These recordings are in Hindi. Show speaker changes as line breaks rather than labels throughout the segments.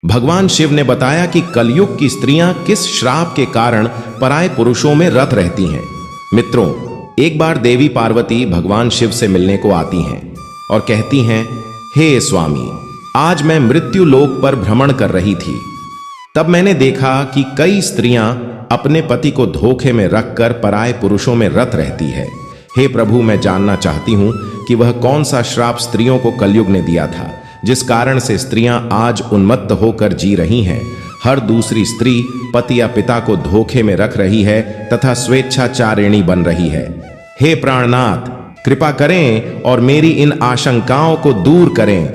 भगवान शिव ने बताया कि कलयुग की स्त्रियां किस श्राप के कारण पराये पुरुषों में रत रहती हैं। मित्रों, एक बार देवी पार्वती भगवान शिव से मिलने को आती हैं और कहती हैं, हे स्वामी, आज मैं मृत्यु लोक पर भ्रमण कर रही थी। तब मैंने देखा कि कई स्त्रियां अपने पति को धोखे में रखकर पराये पुरुषों में रत रहती है। हे प्रभु, मैं जानना चाहती हूं कि वह कौन सा श्राप स्त्रियों को कलयुग ने दिया था, जिस कारण से स्त्रियां आज उन्मत्त होकर जी रही हैं। हर दूसरी स्त्री पति या पिता को धोखे में रख रही है तथा स्वेच्छाचारिणी बन रही है। हे प्राणनाथ, कृपा करें और मेरी इन आशंकाओं को दूर करें।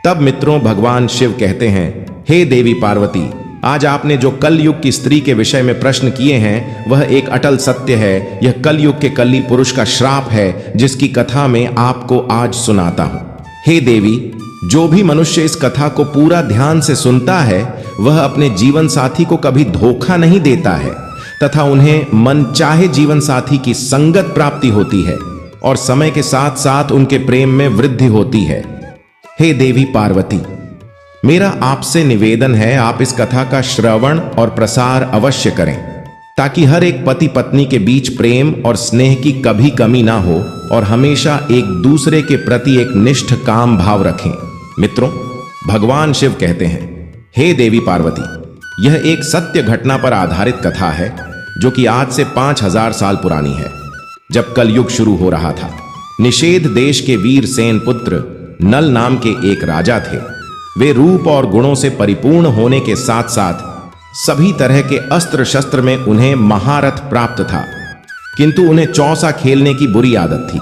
तब मित्रों, भगवान शिव कहते हैं, हे देवी पार्वती, आज आपने जो कलयुग की स्त्री के विषय में प्रश्न किए हैं वह एक अटल सत्य है। यह कलयुग के कली पुरुष का श्राप है, जिसकी कथा मैं आपको आज सुनाता हूं। हे देवी, जो भी मनुष्य इस कथा को पूरा ध्यान से सुनता है वह अपने जीवन साथी को कभी धोखा नहीं देता है तथा उन्हें मनचाहे जीवन साथी की संगत प्राप्ति होती है और समय के साथ साथ उनके प्रेम में वृद्धि होती है। हे देवी पार्वती, मेरा आपसे निवेदन है, आप इस कथा का श्रवण और प्रसार अवश्य करें ताकि हर एक पति पत्नी के बीच प्रेम और स्नेह की कभी कमी ना हो और हमेशा एक दूसरे के प्रति एक निष्ठ काम भाव रखें। मित्रों, भगवान शिव कहते हैं, हे देवी पार्वती, यह एक सत्य घटना पर आधारित कथा है जो कि आज से 5000 साल पुरानी है। जब कलयुग शुरू हो रहा था, निषेध देश के वीर सेन पुत्र नल नाम के एक राजा थे। वे रूप और गुणों से परिपूर्ण होने के साथ साथ सभी तरह के अस्त्र शस्त्र में उन्हें महारथ प्राप्त था, किंतु उन्हें चौसा खेलने की बुरी आदत थी।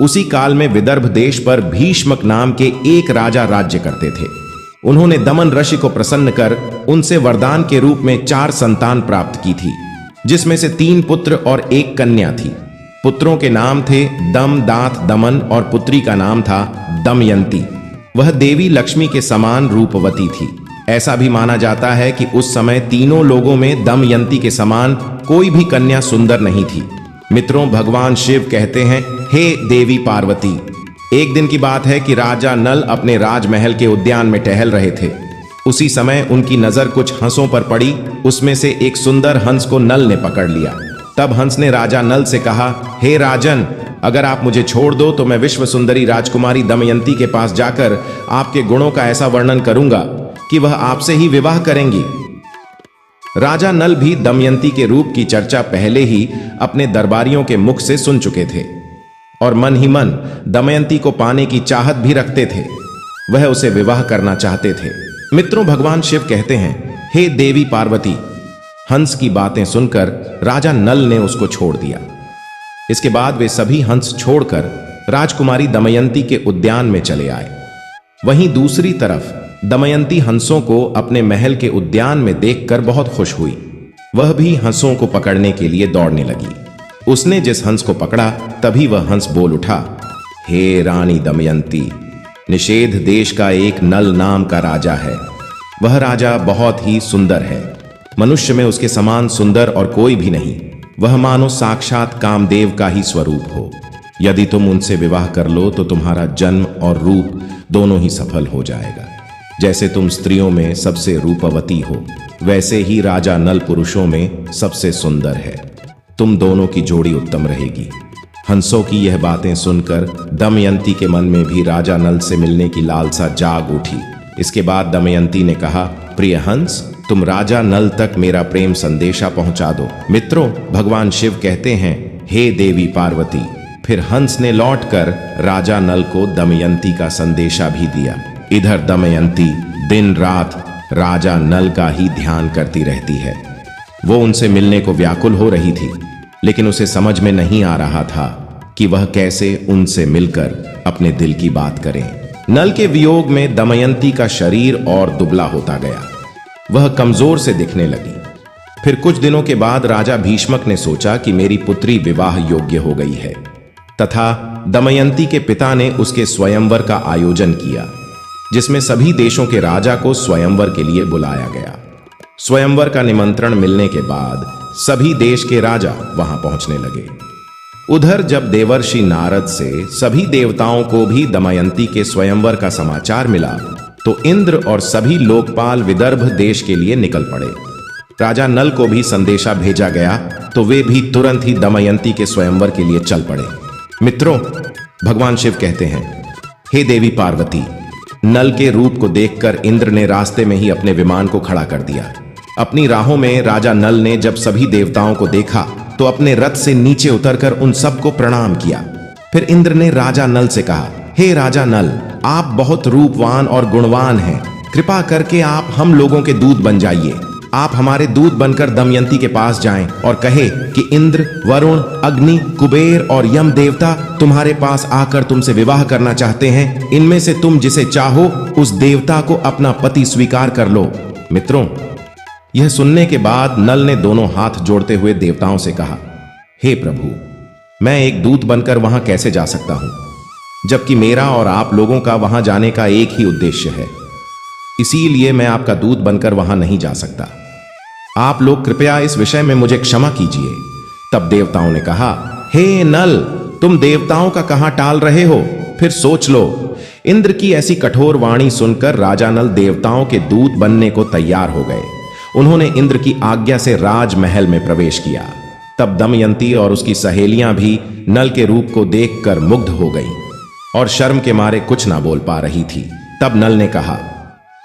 उसी काल में विदर्भ देश पर भीष्मक नाम के एक राजा राज्य करते थे। उन्होंने दमन ऋषि को प्रसन्न कर उनसे वरदान के रूप में 4 संतान प्राप्त की थी, जिसमें से 3 पुत्र और 1 कन्या थी। पुत्रों के नाम थे दम, दांत, दमन और पुत्री का नाम था दमयंती। वह देवी लक्ष्मी के समान रूपवती थी। ऐसा भी माना जाता है कि उस समय तीनों लोगों में दमयंती के समान कोई भी कन्या सुंदर नहीं थी। मित्रों, भगवान शिव कहते हैं, हे देवी पार्वती, एक दिन की बात है कि राजा नल अपने राजमहल के उद्यान में टहल रहे थे। उसी समय उनकी नजर कुछ हंसों पर पड़ी। उसमें से एक सुंदर हंस को नल ने पकड़ लिया। तब हंस ने राजा नल से कहा, हे राजन, अगर आप मुझे छोड़ दो तो मैं विश्व सुंदरी राजकुमारी दमयंती के पास जाकर आपके गुणों का ऐसा वर्णन करूंगा कि वह आपसे ही विवाह करेंगी। राजा नल भी दमयंती के रूप की चर्चा पहले ही अपने दरबारियों के मुख से सुन चुके थे और मन ही मन दमयंती को पाने की चाहत भी रखते थे। वह उसे विवाह करना चाहते थे। मित्रों, भगवान शिव कहते हैं, हे देवी पार्वती, हंस की बातें सुनकर राजा नल ने उसको छोड़ दिया। इसके बाद वे सभी हंस छोड़कर राजकुमारी दमयंती के उद्यान में चले आए। वहीं दूसरी तरफ दमयंती हंसों को अपने महल के उद्यान में देखकर बहुत खुश हुई। वह भी हंसों को पकड़ने के लिए दौड़ने लगी। उसने जिस हंस को पकड़ा तभी वह हंस बोल उठा, हे रानी दमयंती, निषेध देश का एक नल नाम का राजा है। वह राजा बहुत ही सुंदर है। मनुष्य में उसके समान सुंदर और कोई भी नहीं। वह मानो साक्षात कामदेव का ही स्वरूप हो। यदि तुम उनसे विवाह कर लो तो तुम्हारा जन्म और रूप दोनों ही सफल हो जाएगा। जैसे तुम स्त्रियों में सबसे रूपवती हो, वैसे ही राजा नल पुरुषों में सबसे सुंदर है। तुम दोनों की जोड़ी उत्तम रहेगी। हंसों की यह बातें सुनकर दमयंती के मन में भी राजा नल से मिलने की लालसा जाग उठी। इसके बाद दमयंती ने कहा, प्रिय हंस, तुम राजा नल तक मेरा प्रेम संदेशा पहुंचा दो। मित्रों, भगवान शिव कहते हैं, हे देवी पार्वती, फिर हंस ने लौटकर राजा नल को दमयंती का संदेशा भी दिया। इधर दमयंती दिन रात राजा नल का ही ध्यान करती रहती है। वो उनसे मिलने को व्याकुल हो रही थी, लेकिन उसे समझ में नहीं आ रहा था कि वह कैसे उनसे मिलकर अपने दिल की बात करे। नल के वियोग में दमयंती का शरीर और दुबला होता गया। वह कमजोर से दिखने लगी। फिर कुछ दिनों के बाद राजा भीष्मक ने सोचा कि मेरी पुत्री विवाह योग्य हो गई है तथा दमयंती के पिता ने उसके स्वयंवर का आयोजन किया, जिसमें सभी देशों के राजा को स्वयंवर के लिए बुलाया गया। स्वयंवर का निमंत्रण मिलने के बाद सभी देश के राजा वहां पहुंचने लगे। उधर जब देवर्षि नारद से सभी देवताओं को भी दमयंती के स्वयंवर का समाचार मिला तो इंद्र और सभी लोकपाल विदर्भ देश के लिए निकल पड़े। राजा नल को भी संदेशा भेजा गया तो वे भी तुरंत ही दमयंती के स्वयंवर के लिए चल पड़े। मित्रों, भगवान शिव कहते हैं, हे देवी पार्वती, नल के रूप को देखकर इंद्र ने रास्ते में ही अपने विमान को खड़ा कर दिया। अपनी राहों में राजा नल ने जब सभी देवताओं को देखा तो अपने रथ से नीचे उतरकर उन सबको प्रणाम किया। फिर इंद्र ने राजा नल से कहा, हे राजा नल, आप बहुत रूपवान और गुणवान हैं। कृपा करके आप हम लोगों के दूत बन जाइए। आप हमारे दूत बनकर दमयंती के पास जाएं और कहे कि इंद्र, वरुण, अग्नि, कुबेर और यम देवता तुम्हारे पास आकर तुमसे विवाह करना चाहते हैं। इनमें से तुम जिसे चाहो उस देवता को अपना पति स्वीकार कर लो। मित्रों, यह सुनने के बाद नल ने दोनों हाथ जोड़ते हुए देवताओं से कहा, हे प्रभु, मैं एक दूत बनकर वहां कैसे जा सकता हूं, जबकि मेरा और आप लोगों का वहां जाने का एक ही उद्देश्य है। इसीलिए मैं आपका दूत बनकर वहां नहीं जा सकता। आप लोग कृपया इस विषय में मुझे क्षमा कीजिए। तब देवताओं ने कहा, हे नल, तुम देवताओं का कहां टाल रहे हो, फिर सोच लो। इंद्र की ऐसी कठोर वाणी सुनकर राजा नल देवताओं के दूत बनने को तैयार हो गए। उन्होंने इंद्र की आज्ञा से राजमहल में प्रवेश किया। तब दमयंती और उसकी सहेलियां भी नल के रूप को देखकर मुग्ध हो गईं और शर्म के मारे कुछ ना बोल पा रही थी। तब नल ने कहा,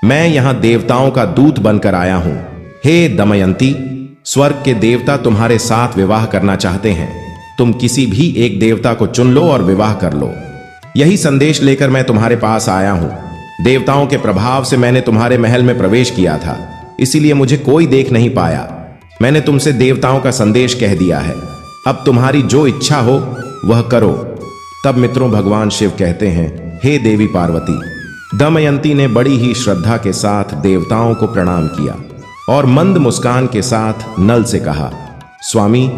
मैं यहां देवताओं का दूत बनकर आया हूं। हे दमयंती, स्वर्ग के देवता तुम्हारे साथ विवाह करना चाहते हैं। तुम किसी भी एक देवता को चुन लो और विवाह कर लो। यही संदेश लेकर मैं तुम्हारे पास आया हूं। देवताओं के प्रभाव से मैंने तुम्हारे महल में प्रवेश किया था, इसीलिए मुझे कोई देख नहीं पाया। मैंने तुमसे देवताओं का संदेश कह दिया है। अब तुम्हारी जो इच्छा हो वह करो। तब मित्रों, भगवान शिव कहते हैं, हे देवी पार्वती, दमयंती ने बड़ी ही श्रद्धा के साथ देवताओं को प्रणाम किया और मंद मुस्कान के साथ नल से कहा, स्वामी,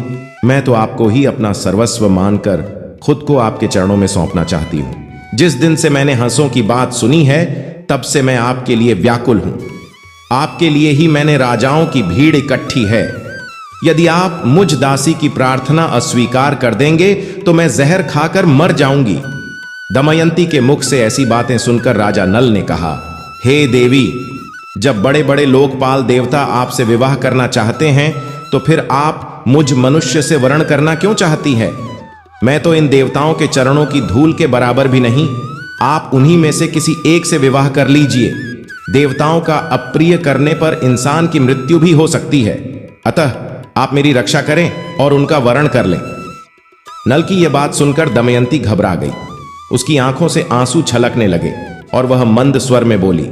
मैं तो आपको ही अपना सर्वस्व मानकर खुद को आपके चरणों में सौंपना चाहती हूं। जिस दिन से मैंने हंसों की बात सुनी है, तब से मैं आपके लिए व्याकुल हूं। आपके लिए ही मैंने राजाओं की भीड़ इकट्ठी है। यदि आप मुझ दासी की प्रार्थना अस्वीकार कर देंगे तो मैं जहर खाकर मर जाऊंगी। दमयंती के मुख से ऐसी बातें सुनकर राजा नल ने कहा, हे देवी, जब बड़े बड़े लोकपाल देवता आपसे विवाह करना चाहते हैं तो फिर आप मुझ मनुष्य से वर्ण करना क्यों चाहती है? मैं तो इन देवताओं के चरणों की धूल के बराबर भी नहीं। आप उन्हीं में से किसी एक से विवाह कर लीजिए। देवताओं का अप्रिय करने पर इंसान की मृत्यु भी हो सकती है। अतः आप मेरी रक्षा करें और उनका वरण कर लें। नल की यह बात सुनकर दमयंती घबरा गई। उसकी आंखों से आंसू छलकने लगे और वह मंद स्वर में बोली,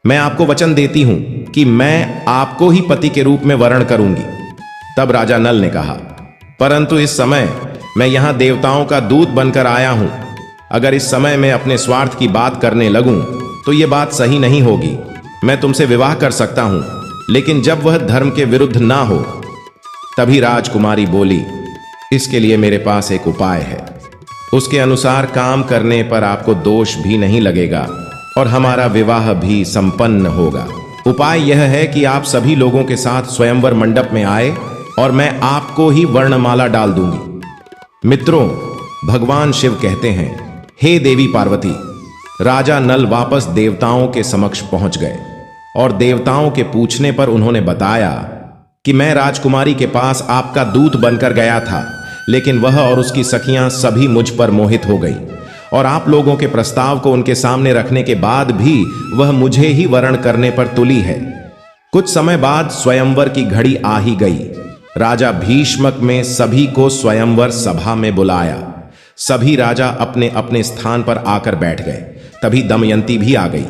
मैं आपको वचन देती हूं कि मैं आपको ही पति के रूप में वरण करूंगी। तब राजा नल ने कहा, परंतु इस समय मैं यहां देवताओं का दूत बनकर आया हूं। अगर इस समय मैं अपने स्वार्थ की बात करने लगूं तो यह बात सही नहीं होगी। मैं तुमसे विवाह कर सकता हूं, लेकिन जब वह धर्म के विरुद्ध ना हो। तभी राजकुमारी बोली, इसके लिए मेरे पास एक उपाय है। उसके अनुसार काम करने पर आपको दोष भी नहीं लगेगा और हमारा विवाह भी संपन्न होगा। उपाय यह है कि आप सभी लोगों के साथ स्वयंवर मंडप में आए और मैं आपको ही वर्णमाला डाल दूंगी। मित्रों, भगवान शिव कहते हैं, हे देवी पार्वती, राजा नल वापस देवताओं के समक्ष पहुंच गए और देवताओं के पूछने पर उन्होंने बताया कि मैं राजकुमारी के पास आपका दूत बनकर गया था, लेकिन वह और उसकी सखियां सभी मुझ पर मोहित हो गई और आप लोगों के प्रस्ताव को उनके सामने रखने के बाद भी वह मुझे ही वरण करने पर तुली है। कुछ समय बाद स्वयंवर की घड़ी आ ही गई। राजा भीष्मक में सभी को स्वयंवर सभा में बुलाया। सभी राजा अपने अपने स्थान पर आकर बैठ गए। तभी दमयंती भी आ गई।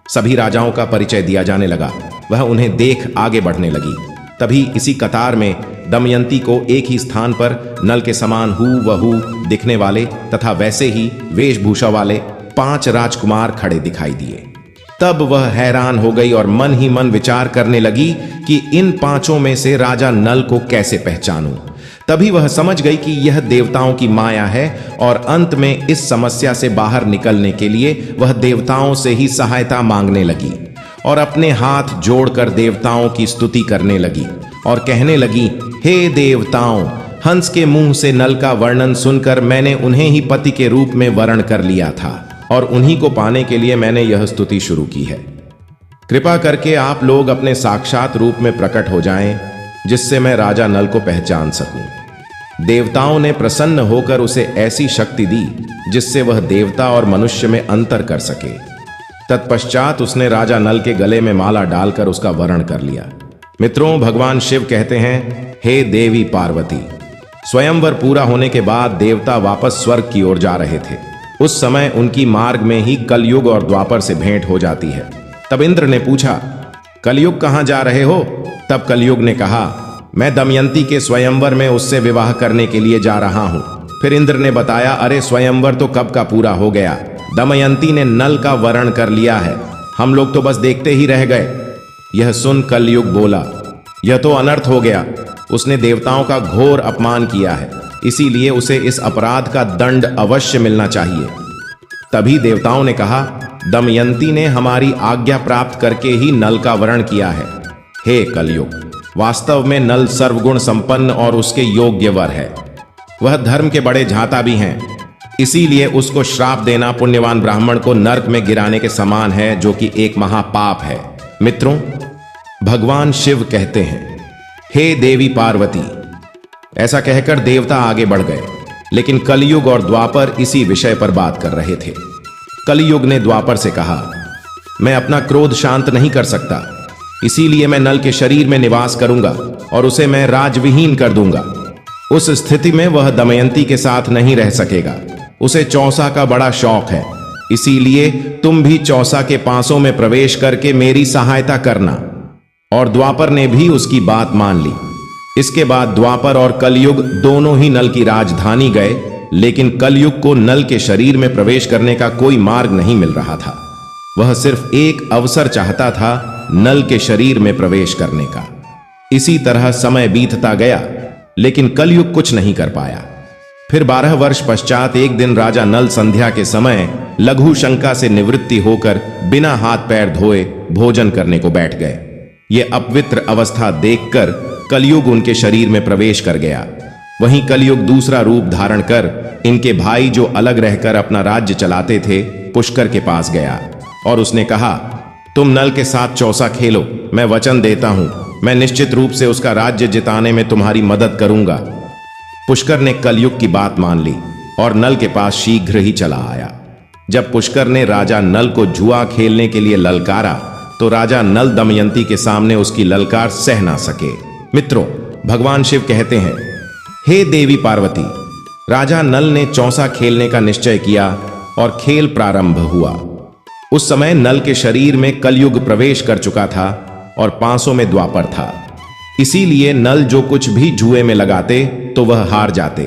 सभी राजाओं का परिचय दिया जाने लगा। वह उन्हें देख आगे बढ़ने लगी। तभी इसी कतार में दमयंती को एक ही स्थान पर नल के समान हूबहू दिखने वाले तथा वैसे ही वेशभूषा वाले 5 राजकुमार खड़े दिखाई दिए। तब वह हैरान हो गई और मन ही मन विचार करने लगी कि इन 5 में से राजा नल को कैसे पहचानूं। तभी वह समझ गई कि यह देवताओं की माया है और अंत में इस समस्या से बाहर निकलने के लिए वह देवताओं से ही सहायता मांगने लगी और अपने हाथ जोड़कर देवताओं की स्तुति करने लगी और कहने लगी, हे देवताओं, हंस के मुंह से नल का वर्णन सुनकर मैंने उन्हें ही पति के रूप में वर्ण कर लिया था और उन्हीं को पाने के लिए मैंने यह स्तुति शुरू की है। कृपा करके आप लोग अपने साक्षात रूप में प्रकट हो जाएं, जिससे मैं राजा नल को पहचान सकूं। देवताओं ने प्रसन्न होकर उसे ऐसी शक्ति दी जिससे वह देवता और मनुष्य में अंतर कर सके। तत्पश्चात उसने राजा नल के गले में माला डालकर उसका वरण कर लिया। मित्रों, भगवान शिव कहते हैं, हे देवी पार्वती, स्वयंवर पूरा होने के बाद देवता वापस स्वर्ग की ओर जा रहे थे। उस समय उनकी मार्ग में ही कलयुग और द्वापर से भेंट हो जाती है। तब इंद्र ने पूछा, कलयुग कहां जा रहे हो? तब कलयुग ने कहा, मैं दमयंती के स्वयंवर में उससे विवाह करने के लिए जा रहा हूं। फिर इंद्र ने बताया, अरे स्वयंवर तो कब का पूरा हो गया, दमयंती ने नल का वरण कर लिया है, हम लोग तो बस देखते ही रह गए। यह सुन कलयुग बोला, यह तो अनर्थ हो गया, उसने देवताओं का घोर अपमान किया है, इसीलिए उसे इस अपराध का दंड अवश्य मिलना चाहिए। तभी देवताओं ने कहा, दमयंती ने हमारी आज्ञा प्राप्त करके ही नल का वरण किया है। हे कलयुग, वास्तव में नल सर्वगुण संपन्न और उसके योग्य वर है। वह धर्म के बड़े झाता भी हैं, इसीलिए उसको श्राप देना पुण्यवान ब्राह्मण को नरक में गिराने के समान है, जो कि एक महापाप है। मित्रों, भगवान शिव कहते हैं, हे देवी पार्वती। ऐसा कहकर देवता आगे बढ़ गए, लेकिन कलयुग और द्वापर इसी विषय पर बात कर रहे थे। कलयुग ने द्वापर से कहा, मैं अपना क्रोध शांत नहीं कर सकता, इसीलिए मैं नल के शरीर में निवास करूंगा और उसे मैं राजविहीन कर दूंगा। उस स्थिति में वह दमयंती के साथ नहीं रह सकेगा। उसे चौसा का बड़ा शौक है, इसीलिए तुम भी चौसा के पासों में प्रवेश करके मेरी सहायता करना। और द्वापर ने भी उसकी बात मान ली। इसके बाद द्वापर और कलयुग दोनों ही नल की राजधानी गए, लेकिन कलयुग को नल के शरीर में प्रवेश करने का कोई मार्ग नहीं मिल रहा था। वह सिर्फ एक अवसर चाहता था नल के शरीर में प्रवेश करने का। इसी तरह समय बीतता गया, लेकिन कलयुग कुछ नहीं कर पाया। फिर 12 वर्ष पश्चात एक दिन राजा नल संध्या के समय लघु शंका से निवृत्ति होकर बिना हाथ पैर धोए भोजन करने को बैठ गए। ये अपवित्र अवस्था देखकर कलयुग उनके शरीर में प्रवेश कर गया। वहीं कलयुग दूसरा रूप धारण कर इनके भाई जो अलग रहकर अपना राज्य चलाते थे, पुष्कर के पास गया और उसने कहा, तुम नल के साथ चौसा खेलो, मैं वचन देता हूं, मैं निश्चित रूप से उसका राज्य जिताने में तुम्हारी मदद करूंगा। पुष्कर ने कलयुग की बात मान ली और नल के पास शीघ्र ही चला आया। जब पुष्कर ने राजा नल को जुआ खेलने के लिए ललकारा, तो राजा नल दमयंती के सामने उसकी ललकार सह ना सके। मित्रों, भगवान शिव कहते हैं, हे देवी पार्वती, राजा नल ने चौसा खेलने का निश्चय किया और खेल प्रारंभ हुआ। उस समय नल के शरीर में कलयुग प्रवेश कर चुका था और पांसों में द्वापर था। इसीलिए नल जो कुछ भी जुए में लगाते तो वह हार जाते।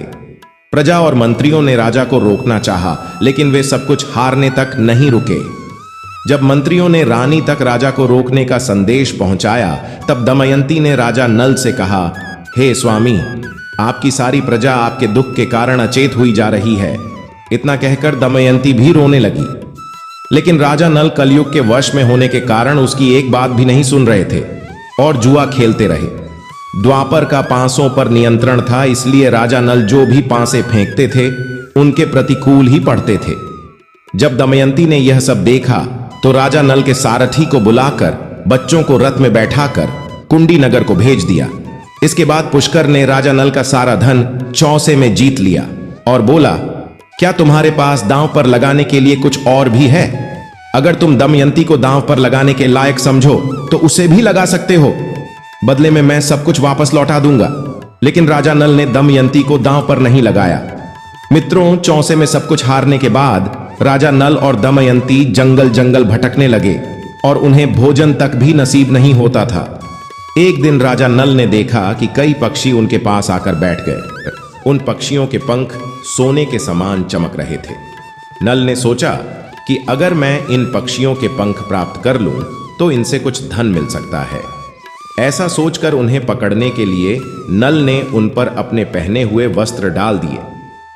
प्रजा और मंत्रियों ने राजा को रोकना चाहा, लेकिन वे सब कुछ हारने तक नहीं रुके। जब मंत्रियों ने रानी तक राजा को रोकने का संदेश पहुंचाया, तब दमयंती ने राजा नल से कहा, हे स्वामी, आपकी सारी प्रजा आपके दुख के कारण अचेत हुई जा रही है। इतना कहकर दमयंती भी रोने लगी। लेकिन राजा नल कलयुग के वश में होने के कारण उसकी एक बात भी नहीं सुन रहे थे और जुआ खेलते रहे। द्वापर का पांसों पर नियंत्रण था, इसलिए राजा नल जो भी पांसे फेंकते थे उनके प्रतिकूल ही पड़ते थे। जब दमयंती ने यह सब देखा, तो राजा नल के सारथी को बुलाकर बच्चों को रथ में बैठाकर कुंडी नगर को भेज दिया। इसके बाद पुष्कर ने राजा नल का सारा धन चौसे में जीत लिया और बोला, क्या तुम्हारे पास दांव पर लगाने के लिए कुछ और भी है? अगर तुम दमयंती को दांव पर लगाने के लायक समझो तो उसे भी लगा सकते हो, बदले में मैं सब कुछ वापस लौटा दूंगा। लेकिन राजा नल ने दमयंती को दांव पर नहीं लगाया। मित्रों, चौसे में सब कुछ हारने के बाद राजा नल और दमयंती जंगल जंगल भटकने लगे और उन्हें भोजन तक भी नसीब नहीं होता था। एक दिन राजा नल ने देखा कि कई पक्षी उनके पास आकर बैठ गए। उन पक्षियों के पंख सोने के समान चमक रहे थे। नल ने सोचा कि अगर मैं इन पक्षियों के पंख प्राप्त कर लूं तो इनसे कुछ धन मिल सकता है। ऐसा सोचकर उन्हें पकड़ने के लिए नल ने उन पर अपने पहने हुए वस्त्र डाल दिए,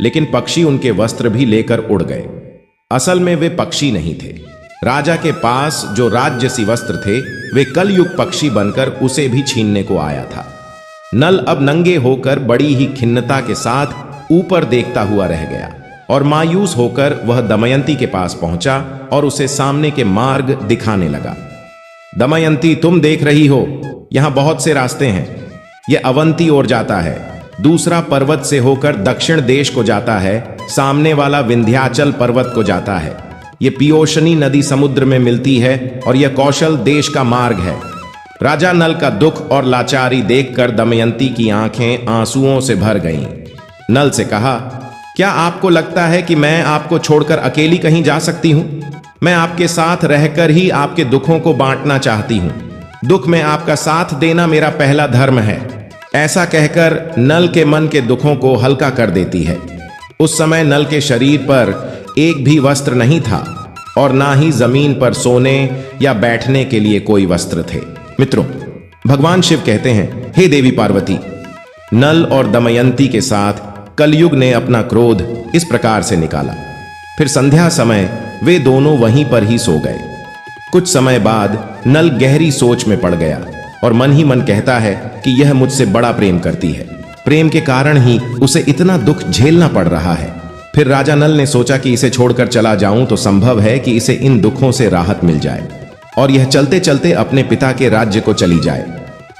लेकिन पक्षी उनके वस्त्र भी लेकर उड़ गए। असल में वे पक्षी नहीं थे। राजा के पास जो राजसी वस्त्र थे वे कलयुग पक्षी बनकर उसे भी छीनने को आया था। नल अब नंगे होकर बड़ी ही खिन्नता के साथ ऊपर देखता हुआ रह गया और मायूस होकर वह दमयंती के पास पहुंचा और उसे सामने के मार्ग दिखाने लगा। दमयंती, तुम देख रही हो, यहां बहुत से रास्ते हैं। यह अवंती ओर जाता है, दूसरा पर्वत से होकर दक्षिण देश को जाता है, सामने वाला विंध्याचल पर्वत को जाता है। यह पियोशनी नदी समुद्र में मिलती है और यह कौशल देश का मार्ग है। राजा नल का दुख और लाचारी देखकर दमयंती की आंखें आंसुओं से भर गईं। नल से कहा, क्या आपको लगता है कि मैं आपको छोड़कर अकेली कहीं जा सकती हूं? मैं आपके साथ रहकर ही आपके दुखों को बांटना चाहती हूं। दुख में आपका साथ देना मेरा पहला धर्म है। ऐसा कहकर नल के मन के दुखों को हल्का कर देती है। उस समय नल के शरीर पर एक भी वस्त्र नहीं था और ना ही जमीन पर सोने या बैठने के लिए कोई वस्त्र थे। मित्रों, भगवान शिव कहते हैं, हे देवी पार्वती, नल और दमयंती के साथ कलयुग ने अपना क्रोध इस प्रकार से निकाला। फिर संध्या समय वे दोनों वहीं पर ही सो गए। कुछ समय बाद नल गहरी सोच में पड़ गया और मन ही मन कहता है कि यह मुझसे बड़ा प्रेम करती है। प्रेम के कारण ही उसे इतना दुख झेलना पड़ रहा है। फिर राजा नल ने सोचा कि इसे छोड़कर चला जाऊं तो संभव है कि इसे इन दुखों से राहत मिल जाए और यह चलते चलते अपने पिता के राज्य को चली जाए।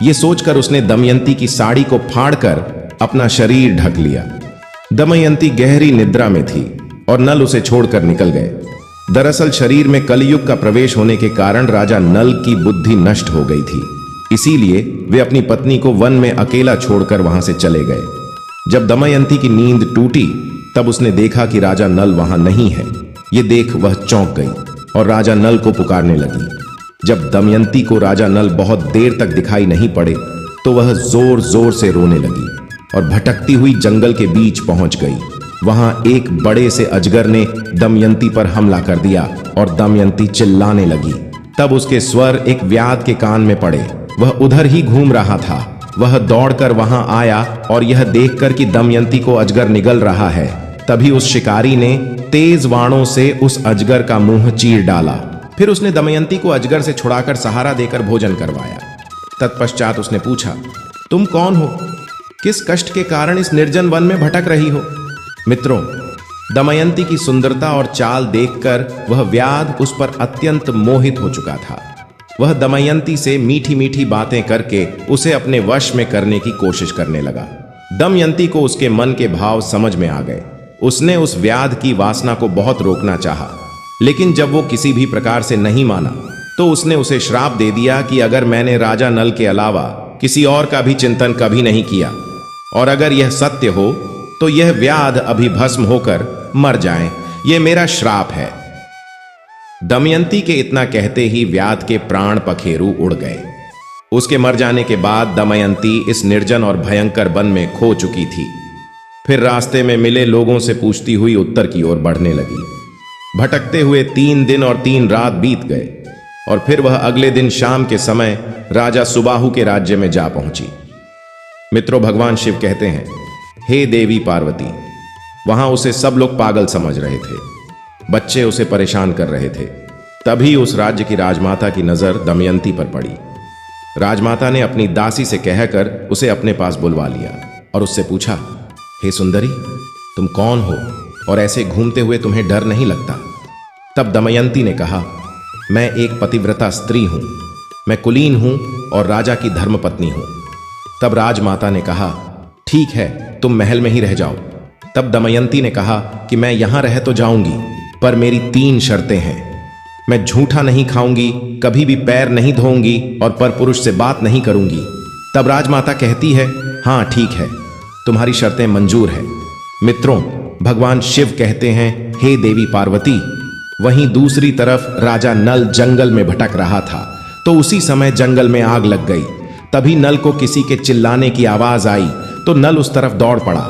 यह सोचकर उसने दमयंती की साड़ी को फाड़कर अपना शरीर ढक लिया। दमयंती गहरी निद्रा में थी और नल उसे छोड़कर निकल गए। दरअसल शरीर में कलयुग का प्रवेश होने के कारण राजा नल की बुद्धि नष्ट हो गई थी, इसीलिए वे अपनी पत्नी को वन में अकेला छोड़कर वहां से चले गए। जब दमयंती की नींद टूटी तब उसने देखा कि राजा नल वहां नहीं है। ये देख वह चौंक गई और राजा नल को पुकारने लगी। जब दमयंती को राजा नल बहुत देर तक दिखाई नहीं पड़े तो वह जोर जोर से रोने लगी और भटकती हुई जंगल के बीच पहुंच गई। वहां एक बड़े से अजगर ने दमयंती पर हमला कर दिया और दमयंती चिल्लाने लगी। तब उसके स्वर एक व्याध के कान में पड़े। वह उधर ही घूम रहा था। वह दौड़कर वहां आया और यह देखकर कि दमयंती को अजगर निगल रहा है, तभी उस शिकारी ने तेज वाणों से उस अजगर का मुंह चीर डाला। फिर उसने दमयंती को अजगर से छुड़ाकर सहारा देकर भोजन करवाया। तत्पश्चात उसने पूछा, तुम कौन हो? किस कष्ट के कारण इस निर्जन वन में भटक रही हो? मित्रों, दमयंती की सुंदरता और चाल देखकर वह व्याध उस पर अत्यंत मोहित हो चुका था। वह दमयंती से मीठी मीठी बातें करके उसे अपने वश में करने की कोशिश करने लगा। दमयंती को उसके मन के भाव समझ में आ गए। उसने उस व्याध की वासना को बहुत रोकना चाहा, लेकिन जब वो किसी भी प्रकार से नहीं माना तो उसने उसे श्राप दे दिया कि अगर मैंने राजा नल के अलावा किसी और का भी चिंतन कभी नहीं किया और अगर यह सत्य हो तो यह व्याध अभी भस्म होकर मर जाए। यह मेरा श्राप है। दमयंती के इतना कहते ही व्याध के प्राण पखेरु उड़ गए। उसके मर जाने के बाद दमयंती इस निर्जन और भयंकर वन में खो चुकी थी। फिर रास्ते में मिले लोगों से पूछती हुई उत्तर की ओर बढ़ने लगी। भटकते हुए 3 दिन और 3 रात बीत गए और फिर वह अगले दिन शाम के समय राजा सुबाहु के राज्य में जा पहुंची। मित्रों, भगवान शिव कहते हैं, हे देवी पार्वती, वहां उसे सब लोग पागल समझ रहे थे। बच्चे उसे परेशान कर रहे थे। तभी उस राज्य की राजमाता की नजर दमयंती पर पड़ी। राजमाता ने अपनी दासी से कहकर उसे अपने पास बुलवा लिया और उससे पूछा, हे सुंदरी, तुम कौन हो और ऐसे घूमते हुए तुम्हें डर नहीं लगता? तब दमयंती ने कहा, मैं एक पतिव्रता स्त्री हूं। मैं कुलीन हूं और राजा की धर्मपत्नी हूं। तब राजमाता ने कहा, ठीक है, तुम महल में ही रह जाओ। तब दमयंती ने कहा कि मैं यहां रह तो जाऊंगी, पर मेरी 3 शर्तें हैं। मैं झूठा नहीं खाऊंगी, कभी भी पैर नहीं धोऊंगी और परपुरुष से बात नहीं करूंगी। तब राजमाता कहती है, हाँ ठीक है, तुम्हारी शर्तें मंजूर है। मित्रों, भगवान शिव कहते हैं, हे देवी पार्वती, वहीं दूसरी तरफ राजा नल जंगल में भटक रहा था तो उसी समय जंगल में आग लग गई। तभी नल को किसी के चिल्लाने की आवाज आई तो नल उस तरफ दौड़ पड़ा।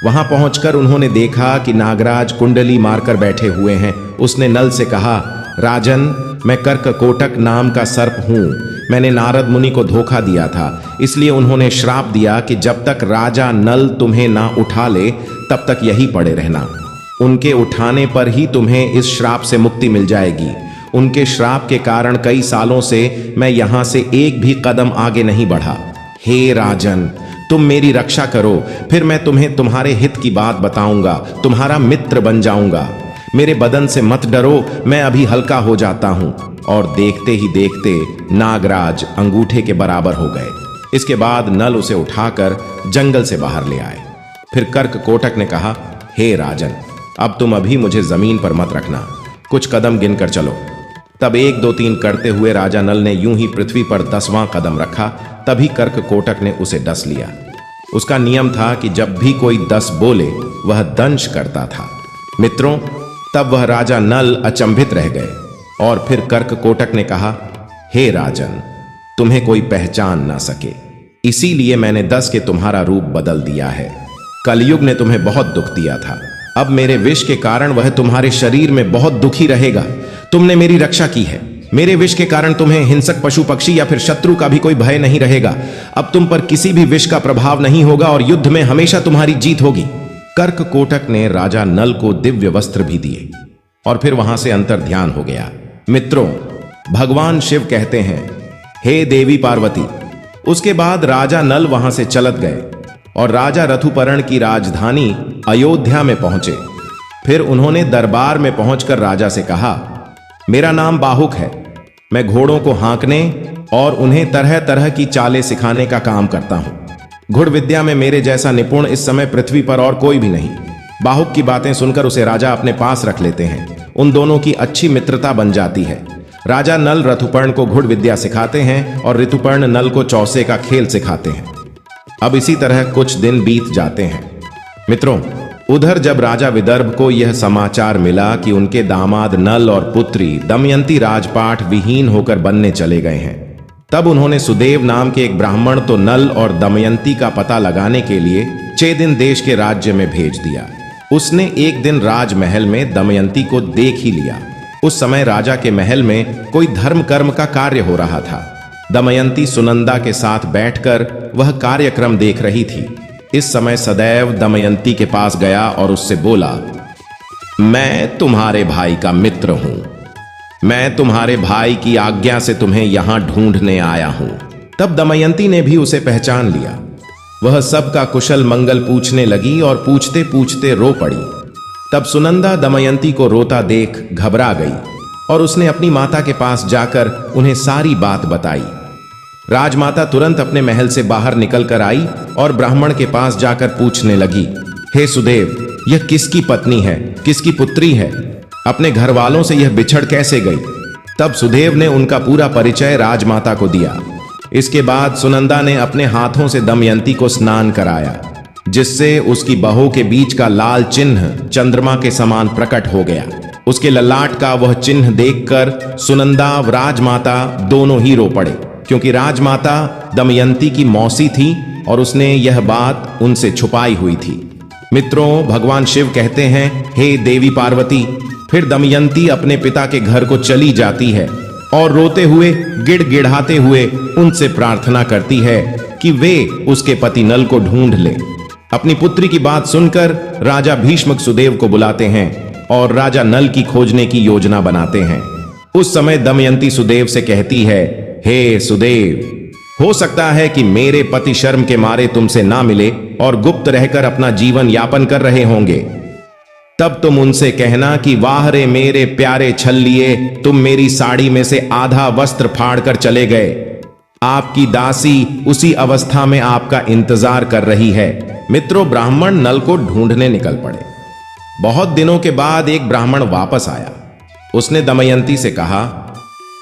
वहां पहुंचकर उन्होंने देखा कि नागराज कुंडली मारकर बैठे हुए हैं। उसने नल से कहा, राजन, मैं कर्ककोटक नाम का सर्प हूं। मैंने नारद मुनि को धोखा दिया था, इसलिए उन्होंने श्राप दिया कि जब तक राजा नल तुम्हें ना उठा ले तब तक यही पड़े रहना। उनके उठाने पर ही तुम्हें इस श्राप से मुक्ति मिल जाएगी। उनके श्राप के कारण कई सालों से मैं यहां से एक भी कदम आगे नहीं बढ़ा। हे राजन, तुम मेरी रक्षा करो, फिर मैं तुम्हें तुम्हारे हित की बात बताऊंगा, तुम्हारा मित्र बन जाऊंगा। मेरे बदन से मत डरो, मैं अभी हल्का हो जाता हूं। और देखते ही देखते नागराज अंगूठे के बराबर हो गए। इसके बाद नल उसे उठाकर जंगल से बाहर ले आए। फिर कर्क कोटक ने कहा, हे राजन, अब तुम अभी मुझे जमीन पर मत रखना, कुछ कदम गिनकर चलो। तब 1 2 3 करते हुए राजा नल ने यूं ही पृथ्वी पर 10वां कदम रखा। तभी कर्क कोटक ने उसे डस लिया। उसका नियम था कि जब भी कोई 10 बोले वह दंश करता था। मित्रों, तब वह राजा नल अचंभित रह गए और फिर कर्क कोटक ने कहा, हे राजन, तुम्हें कोई पहचान ना सके, इसीलिए मैंने 10 के तुम्हारा रूप बदल दिया है। कलयुग ने तुम्हें बहुत दुख दिया था, अब मेरे विष के कारण वह तुम्हारे शरीर में बहुत दुखी रहेगा। तुमने मेरी रक्षा की है, मेरे विष के कारण तुम्हें हिंसक पशु पक्षी या फिर शत्रु का भी कोई भय नहीं रहेगा। अब तुम पर किसी भी विष का प्रभाव नहीं होगा और युद्ध में हमेशा तुम्हारी जीत होगी। कर्क कोटक ने राजा नल को दिव्य वस्त्र भी दिए और फिर वहां से अंतर ध्यान हो गया। मित्रों, भगवान शिव कहते हैं, हे देवी पार्वती। उसके बाद राजा नल वहां से चलत गए और राजा ऋतुपर्ण की राजधानी अयोध्या में पहुंचे। फिर उन्होंने दरबार में पहुंचकर राजा से कहा, मेरा नाम बाहुक है, मैं घोड़ों को हाँकने और उन्हें तरह तरह की चालें सिखाने का काम करता हूं। घुड़ विद्या में मेरे जैसा निपुण इस समय पृथ्वी पर और कोई भी नहीं। बाहुक की बातें सुनकर उसे राजा अपने पास रख लेते हैं। उन दोनों की अच्छी मित्रता बन जाती है। राजा नल ऋतुपर्ण को घुड़ विद्या सिखाते हैं और ऋतुपर्ण नल को चौसे का खेल सिखाते हैं। अब इसी तरह कुछ दिन बीत जाते हैं। मित्रों, उधर जब राजा विदर्भ को यह समाचार मिला कि उनके दामाद नल और पुत्री दमयंती राजपाट विहीन होकर बनने चले गए हैं, तब उन्होंने सुदेव नाम के एक ब्राह्मण तो नल और दमयंती का पता लगाने के लिए 6 दिन देश के राज्य में भेज दिया। उसने एक दिन राजमहल में दमयंती को देख ही लिया। उस समय राजा के महल में कोई धर्म कर्म का कार्य हो रहा था। दमयंती सुनंदा के साथ बैठकर वह कार्यक्रम देख रही थी। इस समय सदैव दमयंती के पास गया और उससे बोला, मैं तुम्हारे भाई का मित्र हूं, मैं तुम्हारे भाई की आज्ञा से तुम्हें यहां ढूंढने आया हूं। तब दमयंती ने भी उसे पहचान लिया। वह सबका कुशल मंगल पूछने लगी और पूछते पूछते रो पड़ी। तब सुनंदा दमयंती को रोता देख घबरा गई और उसने अपनी माता के पास जाकर उन्हें सारी बात बताई। राजमाता तुरंत अपने महल से बाहर निकल कर आई और ब्राह्मण के पास जाकर पूछने लगी, हे सुदेव, यह किसकी पत्नी है, किसकी पुत्री है? अपने घर वालों से यह बिछड़ कैसे गई? तब सुदेव ने उनका पूरा परिचय राजमाता को दिया। इसके बाद सुनंदा ने अपने हाथों से दमयंती को स्नान कराया, जिससे उसकी बाहों के बीच का लाल चिन्ह चंद्रमा के समान प्रकट हो गया। उसके ललाट का वह चिन्ह देखकर सुनंदा व राजमाता दोनों ही रो पड़े, क्योंकि राजमाता दमयंती की मौसी थी और उसने यह बात उनसे छुपाई हुई थी। मित्रों, भगवान शिव कहते हैं, हे देवी पार्वती। फिर दमयंती अपने पिता के घर को चली जाती है और रोते हुए गिड़गिड़ाते हुए उनसे प्रार्थना करती है कि वे उसके पति नल को ढूंढ ले। अपनी पुत्री की बात सुनकर राजा भीष्मक सुदेव को बुलाते हैं और राजा नल की खोजने की योजना बनाते हैं। उस समय दमयंती सुदेव से कहती है, हे सुदेव, हो सकता है कि मेरे पति शर्म के मारे तुमसे ना मिले और गुप्त रहकर अपना जीवन यापन कर रहे होंगे। तब तुम उनसे कहना कि वाह रे मेरे प्यारे छल्लिए, तुम मेरी साड़ी में से आधा वस्त्र फाड़ कर चले गए। आपकी दासी उसी अवस्था में आपका इंतजार कर रही है। मित्रों, ब्राह्मण नल को ढूंढने निकल पड़े। बहुत दिनों के बाद एक ब्राह्मण वापस आया। उसने दमयंती से कहा,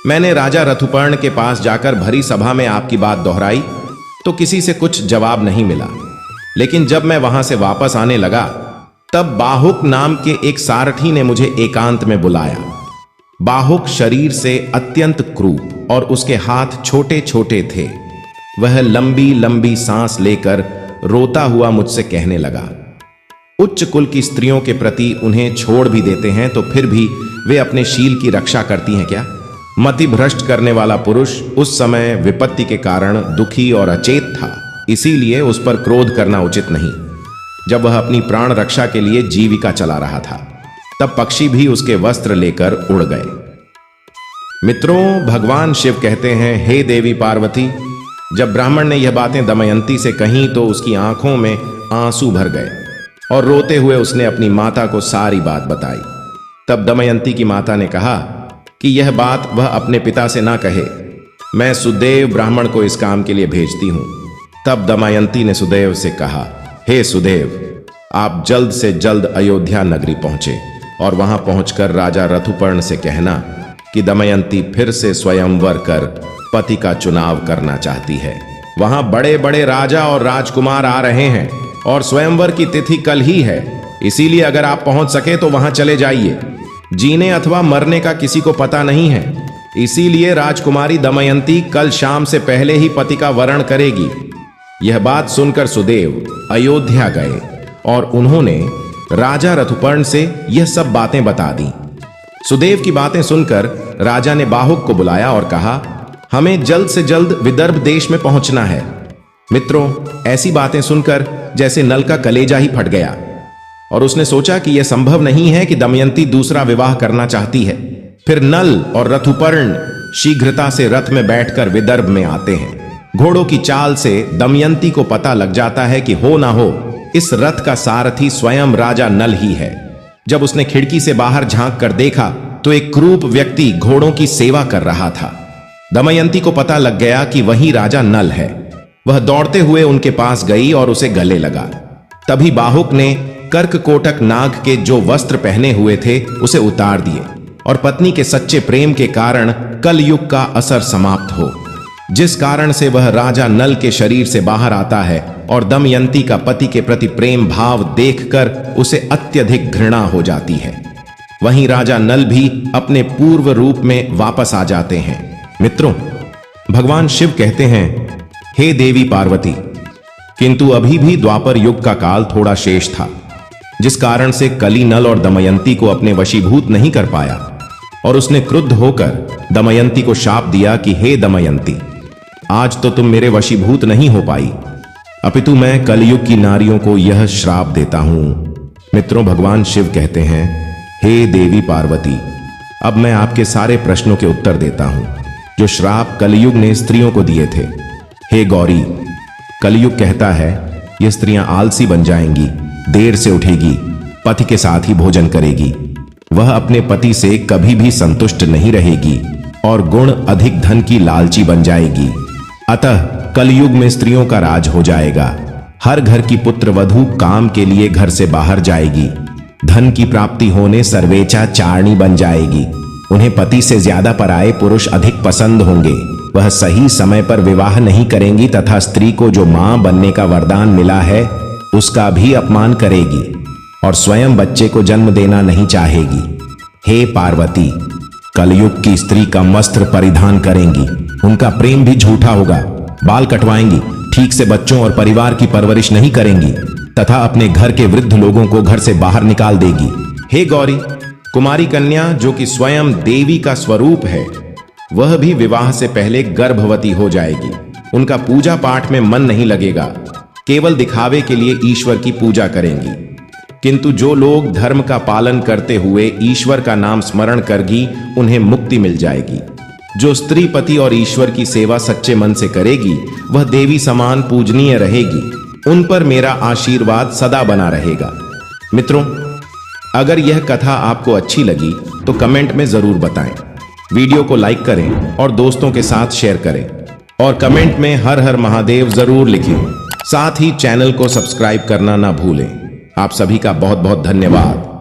मैंने राजा ऋतुपर्ण के पास जाकर भरी सभा में आपकी बात दोहराई तो किसी से कुछ जवाब नहीं मिला, लेकिन जब मैं वहां से वापस आने लगा तब बाहुक नाम के एक सारथी ने मुझे एकांत में बुलाया। बाहुक शरीर से अत्यंत क्रूर और उसके हाथ छोटे छोटे थे। वह लंबी लंबी सांस लेकर रोता हुआ मुझसे कहने लगा, उच्च कुल की स्त्रियों के प्रति उन्हें छोड़ भी देते हैं तो फिर भी वे अपने शील की रक्षा करती हैं क्या? मति भ्रष्ट करने वाला पुरुष उस समय विपत्ति के कारण दुखी और अचेत था, इसीलिए उस पर क्रोध करना उचित नहीं। जब वह अपनी प्राण रक्षा के लिए जीविका चला रहा था तब पक्षी भी उसके वस्त्र लेकर उड़ गए। मित्रों, भगवान शिव कहते हैं, हे देवी पार्वती। जब ब्राह्मण ने यह बातें दमयंती से कहीं तो उसकी आंखों में आंसू भर गए और रोते हुए उसने अपनी माता को सारी बात बताई। तब दमयंती की माता ने कहा, कि यह बात वह अपने पिता से ना कहे। मैं सुदेव ब्राह्मण को इस काम के लिए भेजती हूं। तब दमयंती ने सुदेव से कहा, हे सुदेव, आप जल्द से जल्द अयोध्या नगरी पहुंचे और वहां पहुंचकर राजा रथुपर्ण से कहना कि दमयंती फिर से स्वयंवर कर पति का चुनाव करना चाहती है। वहां बड़े बड़े राजा और राजकुमार आ रहे हैं और स्वयंवर की तिथि कल ही है, इसीलिए अगर आप पहुंच सके तो वहां चले जाइए। जीने अथवा मरने का किसी को पता नहीं है, इसीलिए राजकुमारी दमयंती कल शाम से पहले ही पति का वरण करेगी। यह बात सुनकर सुदेव अयोध्या गए और उन्होंने राजा रथुपर्ण से यह सब बातें बता दी। सुदेव की बातें सुनकर राजा ने बाहुक को बुलाया और कहा, हमें जल्द से जल्द विदर्भ देश में पहुंचना है। मित्रों, ऐसी बातें सुनकर जैसे नल का कलेजा ही फट गया और उसने सोचा कि यह संभव नहीं है कि दमयंती दूसरा विवाह करना चाहती है। फिर नल और रथुपर्ण शीघ्रता से रथ में बैठकर विदर्भ में आते हैं। घोड़ों की चाल से दमयंती को पता लग जाता है कि हो ना हो इस रथ का सारथी स्वयं राजा नल ही है। जब उसने खिड़की से बाहर झांक कर देखा तो एक क्रूप व्यक्ति घोड़ों की सेवा कर रहा था। दमयंती को पता लग गया कि वही राजा नल है। वह दौड़ते हुए उनके पास गई और उसे गले लगा। तभी बाहुक ने कर्ककोटक नाग के जो वस्त्र पहने हुए थे उसे उतार दिए और पत्नी के सच्चे प्रेम के कारण कलयुग का असर समाप्त हो, जिस कारण से वह राजा नल के शरीर से बाहर आता है और दमयंती का पति के प्रति प्रेम भाव देखकर उसे अत्यधिक घृणा हो जाती है। वहीं राजा नल भी अपने पूर्व रूप में वापस आ जाते हैं। मित्रों, भगवान शिव कहते हैं, हे देवी पार्वती, किंतु अभी भी द्वापर युग का काल थोड़ा शेष था, जिस कारण से कली नल और दमयंती को अपने वशीभूत नहीं कर पाया और उसने क्रुद्ध होकर दमयंती को शाप दिया कि हे दमयंती, आज तो तुम मेरे वशीभूत नहीं हो पाई, अपितु मैं कलयुग की नारियों को यह श्राप देता हूं। मित्रों, भगवान शिव कहते हैं, हे देवी पार्वती, अब मैं आपके सारे प्रश्नों के उत्तर देता हूं जो श्राप कलयुग ने स्त्रियों को दिए थे। हे गौरी, कलयुग कहता है ये स्त्रियां आलसी बन जाएंगी, देर से उठेगी, पति के साथ ही भोजन करेगी, वह अपने पति से कभी भी संतुष्ट नहीं रहेगी और गुण अधिक धन की लालची बन जाएगी। अतः कलयुग में स्त्रियों का राज हो जाएगा। हर घर की पुत्र वधू काम के लिए घर से बाहर जाएगी। धन की प्राप्ति होने सर्वेचा चारणी बन जाएगी। उन्हें पति से ज्यादा पराये पुरुष अधिक पसंद होंगे। वह सही समय पर विवाह नहीं करेंगी तथा स्त्री को जो मां बनने का वरदान मिला है उसका भी अपमान करेगी और स्वयं बच्चे को जन्म देना नहीं चाहेगी। हे पार्वती, कलयुग की स्त्री कम वस्त्र परिधान करेंगी, उनका प्रेम भी झूठा होगा, बाल कटवाएंगी, ठीक से बच्चों और परिवार की परवरिश नहीं करेंगी तथा अपने घर के वृद्ध लोगों को घर से बाहर निकाल देगी। हे गौरी, कुमारी कन्या जो कि स्वयं देवी का स्वरूप है, वह भी विवाह से पहले गर्भवती हो जाएगी। उनका पूजा पाठ में मन नहीं लगेगा, केवल दिखावे के लिए ईश्वर की पूजा करेंगी। किंतु जो लोग धर्म का पालन करते हुए ईश्वर का नाम स्मरण करगी, उन्हें मुक्ति मिल जाएगी। जो स्त्री पति और ईश्वर की सेवा सच्चे मन से करेगी, वह देवी समान पूजनीय रहेगी। उन पर मेरा आशीर्वाद सदा बना रहेगा। मित्रों, अगर यह कथा आपको अच्छी लगी तो कमेंट में जरूर बताएं। वीडियो को लाइक करें और दोस्तों के साथ शेयर करें और कमेंट में हर हर महादेव जरूर लिखें। साथ ही चैनल को सब्सक्राइब करना ना भूलें। आप सभी का बहुत बहुत धन्यवाद।